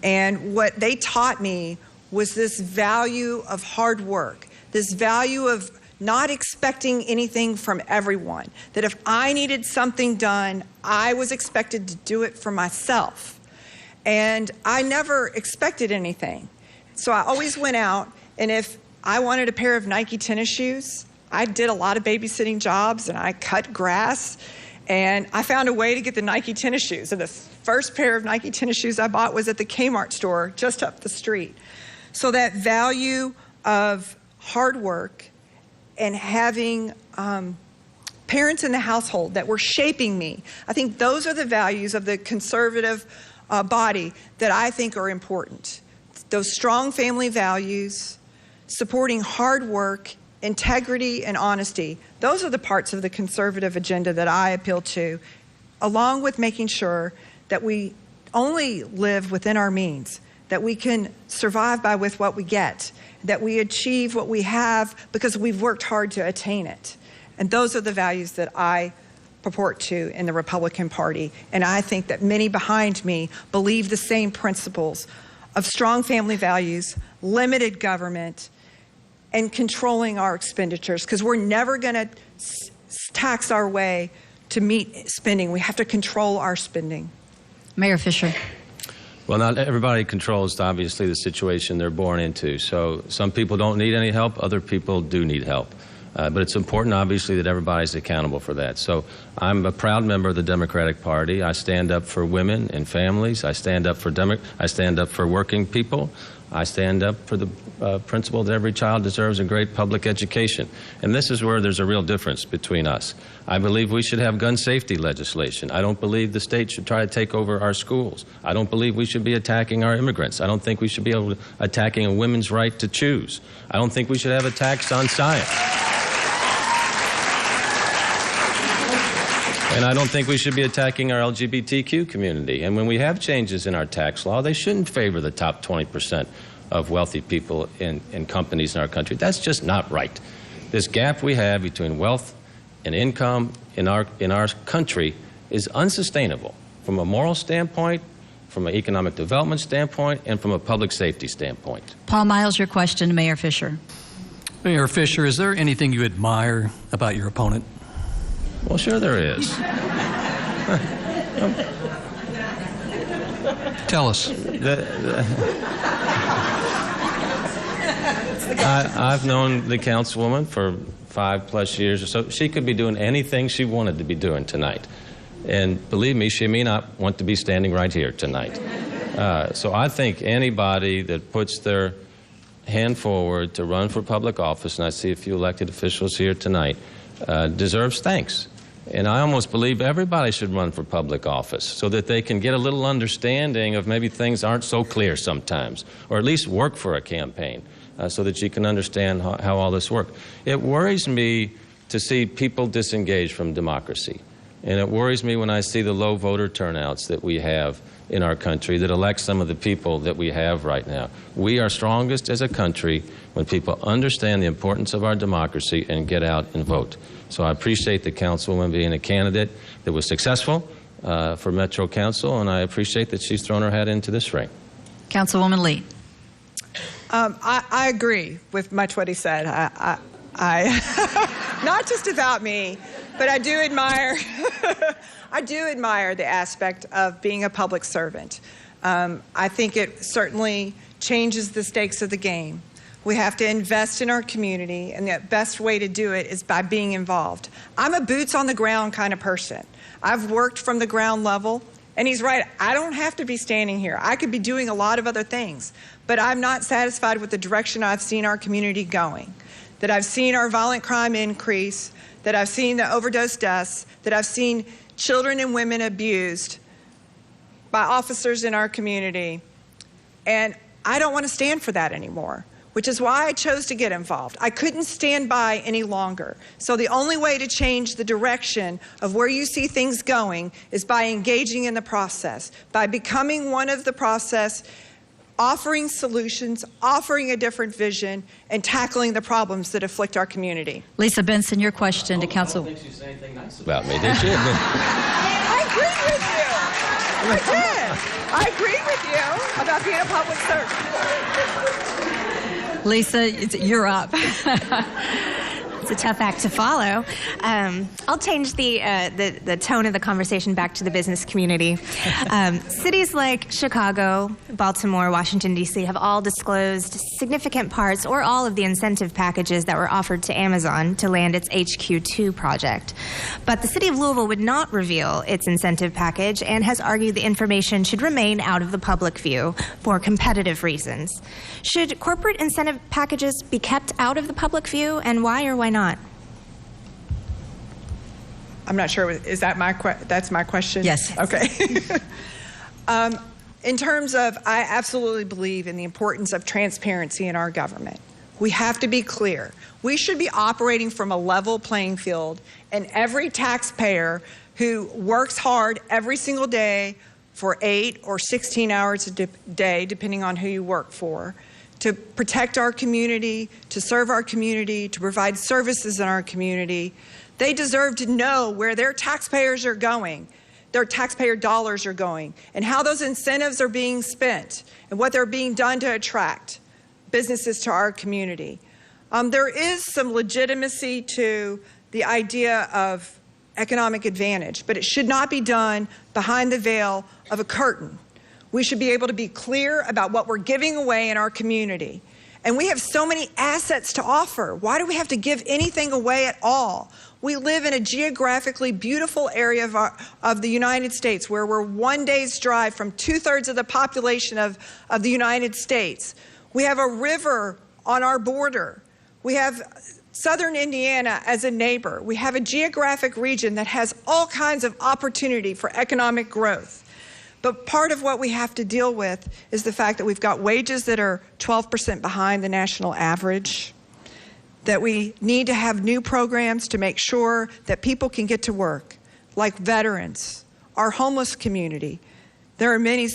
And what they taught me was this value of hard work, this value of not expecting anything from everyone, that if I needed something done, I was expected to do it for myself. And I never expected anything. So I always went out, and if I wanted a pair of Nike tennis shoes, I did a lot of babysitting jobs, and I cut grass, and I found a way to get the Nike tennis shoes. And the first pair of Nike tennis shoes I bought was at the Kmart store just up the street. So that value of hard work and having parents in the household that were shaping me, I think those are the values of the conservative body that I think are important. Those strong family values, supporting hard work, integrity, and honesty. Those are the parts of the conservative agenda that I appeal to, along with making sure that we only live within our means, that we can survive with what we get, that we achieve what we have because we've worked hard to attain it. And those are the values that I purport to in the Republican Party. And I think that many behind me believe the same principles of strong family values, limited government, and controlling our expenditures, because we're never going to tax our way to meet spending. We have to control our spending. Mayor Fisher. Well, not everybody controls, obviously, the situation they're born into. So some people don't need any help. Other people do need help. But it's important, obviously, that everybody's accountable for that. So I'm a proud member of the Democratic Party. I stand up for women and families. I stand up for working people. I stand up for the principle that every child deserves a great public education. And this is where there's a real difference between us. I believe we should have gun safety legislation. I don't believe the state should try to take over our schools. I don't believe we should be attacking our immigrants. I don't think we should be attacking a women's right to choose. I don't think we should have a tax on science. And I don't think we should be attacking our LGBTQ community. And when we have changes in our tax law, they shouldn't favor the top 20% of wealthy people in companies in our country. That's just not right. This gap we have between wealth and income in our country is unsustainable from a moral standpoint, from an economic development standpoint, and from a public safety standpoint. Paul Miles, your question to Mayor Fisher. Mayor Fisher, is there anything you admire about your opponent? Well, sure there is. Tell us. I've known the councilwoman for 5+ years or so. She could be doing anything she wanted to be doing tonight. And believe me, she may not want to be standing right here tonight. So I think anybody that puts their hand forward to run for public office, and I see a few elected officials here tonight, deserves thanks. And I almost believe everybody should run for public office so that they can get a little understanding of maybe things aren't so clear sometimes, or at least work for a campaign so that you can understand how all this works. It worries me to see people disengage from democracy. And it worries me when I see the low voter turnouts that we have in our country that elect some of the people that we have right now. We are strongest as a country when people understand the importance of our democracy and get out and vote. So I appreciate the councilwoman being a candidate that was successful for Metro Council, and I appreciate that she's thrown her hat into this ring. Councilwoman Lee. I agree with much what he said. I not just about me, but I do admire I do admire the aspect of being a public servant. I think it certainly changes the stakes of the game. We have to invest in our community, and the best way to do it is by being involved. I'm a boots on the ground kind of person. I've worked from the ground level, and he's right. I don't have to be standing here. I could be doing a lot of other things, but I'm not satisfied with the direction I've seen our community going, that I've seen our violent crime increase, that I've seen the overdose deaths, that I've seen children and women abused by officers in our community. And I don't want to stand for that anymore, which is why I chose to get involved. I couldn't stand by any longer. So the only way to change the direction of where you see things going is by engaging in the process, by becoming one of the process, offering solutions, offering a different vision, and tackling the problems that afflict our community. Lisa Benson, your question to Council. I don't think she said anything nice about me, did she? I agree with you. I did. I agree with you about being a public servant. Lisa, you're up. It's a tough act to follow. I'll change the tone of the conversation back to the business community. Cities like Chicago, Baltimore, Washington, D.C. have all disclosed significant parts or all of the incentive packages that were offered to Amazon to land its HQ2 project. But the city of Louisville would not reveal its incentive package and has argued the information should remain out of the public view for competitive reasons. Should corporate incentive packages be kept out of the public view, and why or why not? I'm not sure. Is that that's my question? Yes. Okay. In terms of, I absolutely believe in the importance of transparency in our government. We have to be clear. We should be operating from a level playing field, and every taxpayer who works hard every single day for 8 or 16 hours a day, depending on who you work for, to protect our community, to serve our community, to provide services in our community, they deserve to know where their taxpayers are going, their taxpayer dollars are going, and how those incentives are being spent, and what they're being done to attract businesses to our community. There is some legitimacy to the idea of economic advantage, but it should not be done behind the veil of a curtain. We should be able to be clear about what we're giving away in our community. And we have so many assets to offer. Why do we have to give anything away at all? We live in a geographically beautiful area of the United States where we're 1 day's drive from 2/3 of the population of the United States. We have a river on our border. We have southern Indiana as a neighbor. We have a geographic region that has all kinds of opportunity for economic growth. But part of what we have to deal with is the fact that we've got wages that are 12% behind the national average, that we need to have new programs to make sure that people can get to work, like veterans, our homeless community. There are many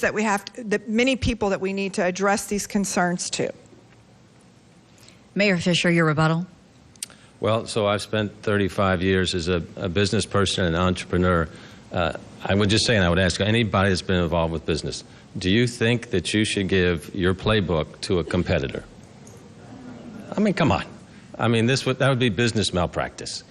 people that we need to address these concerns to. Mayor Fisher, your rebuttal. Well, so I've spent 35 years as a business person and entrepreneur. I would just say, and I would ask anybody that's been involved with business, do you think that you should give your playbook to a competitor? I mean, come on. I mean, that would be business malpractice.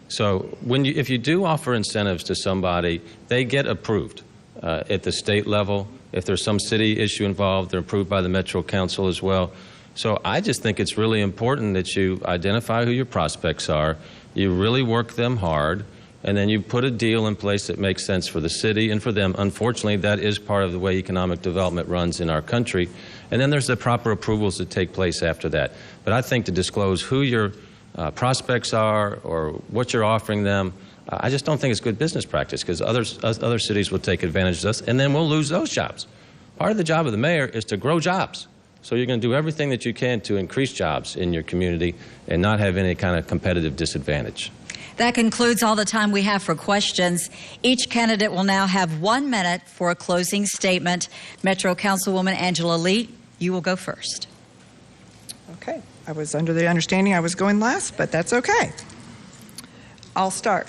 So if you do offer incentives to somebody, they get approved at the state level. If there's some city issue involved, they're approved by the Metro Council as well. So I just think it's really important that you identify who your prospects are, you really work them hard, and then you put a deal in place that makes sense for the city and for them. Unfortunately, that is part of the way economic development runs in our country. And then there's the proper approvals that take place after that. But I think to disclose who your prospects are or what you're offering them, I just don't think it's good business practice, because other cities will take advantage of us, and then we'll lose those jobs. Part of the job of the mayor is to grow jobs. So you're going to do everything that you can to increase jobs in your community and not have any kind of competitive disadvantage. That concludes all the time we have for questions. Each candidate will now have 1 minute for a closing statement. Metro Councilwoman Angela Leet, you will go first. Okay. I was under the understanding I was going last, but that's okay. I'll start.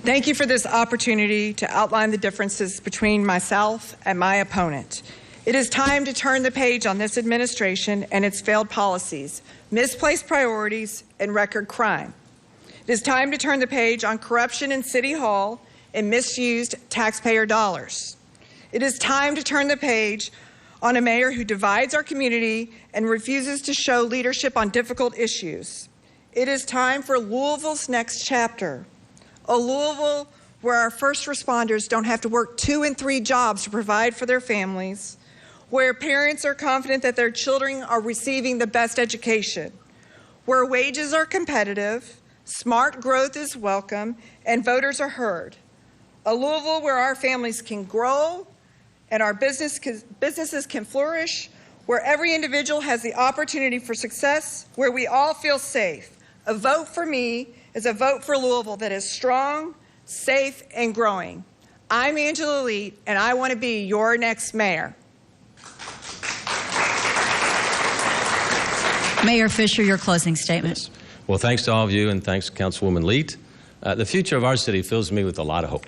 Thank you for this opportunity to outline the differences between myself and my opponent. It is time to turn the page on this administration and its failed policies, misplaced priorities, and record crime. It is time to turn the page on corruption in City Hall and misused taxpayer dollars. It is time to turn the page on a mayor who divides our community and refuses to show leadership on difficult issues. It is time for Louisville's next chapter, a Louisville where our first responders don't have to work 2 and 3 jobs to provide for their families, where parents are confident that their children are receiving the best education, where wages are competitive, smart growth is welcome, and voters are heard. A Louisville where our families can grow and our businesses can flourish, where every individual has the opportunity for success, where we all feel safe. A vote for me is a vote for Louisville that is strong, safe, and growing. I'm Angela Leet, and I want to be your next mayor. Mayor Fisher, your closing statement. Yes. Well, thanks to all of you, and thanks to Councilwoman Leet. The future of our city fills me with a lot of hope.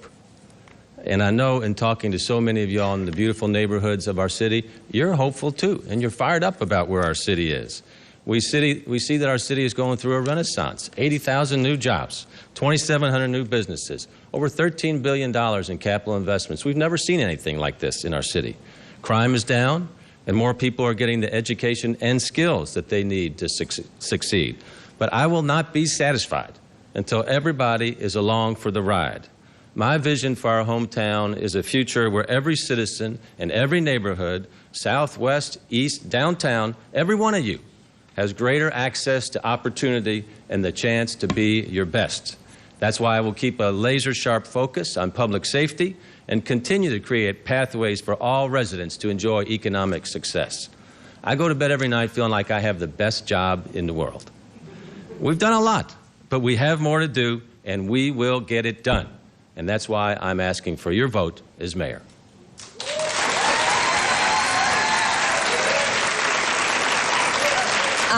And I know in talking to so many of y'all in the beautiful neighborhoods of our city, you're hopeful too, and you're fired up about where our city is. We see that our city is going through a renaissance. 80,000 new jobs, 2,700 new businesses, over $13 billion in capital investments. We've never seen anything like this in our city. Crime is down, and more people are getting the education and skills that they need to succeed. But I will not be satisfied until everybody is along for the ride. My vision for our hometown is a future where every citizen in every neighborhood, south, west, east, downtown, every one of you has greater access to opportunity and the chance to be your best. That's why I will keep a laser-sharp focus on public safety and continue to create pathways for all residents to enjoy economic success. I go to bed every night feeling like I have the best job in the world. We've done a lot, but we have more to do, and we will get it done. And that's why I'm asking for your vote as mayor.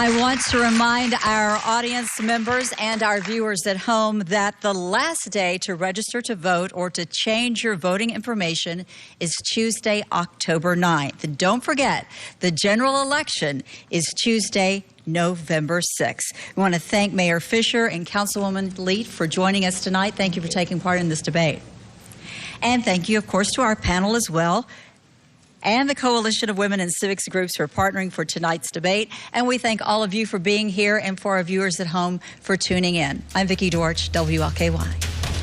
I want to remind our audience members and our viewers at home that the last day to register to vote or to change your voting information is Tuesday, October 9th. And don't forget, the general election is Tuesday, November 6th. We want to thank Mayor Fisher and Councilwoman Leet for joining us tonight. Thank you for taking part in this debate. And thank you, of course, to our panel as well, and the Coalition of Women in Civics Groups for partnering for tonight's debate. And we thank all of you for being here and for our viewers at home for tuning in. I'm Vicki Dortch, WLKY.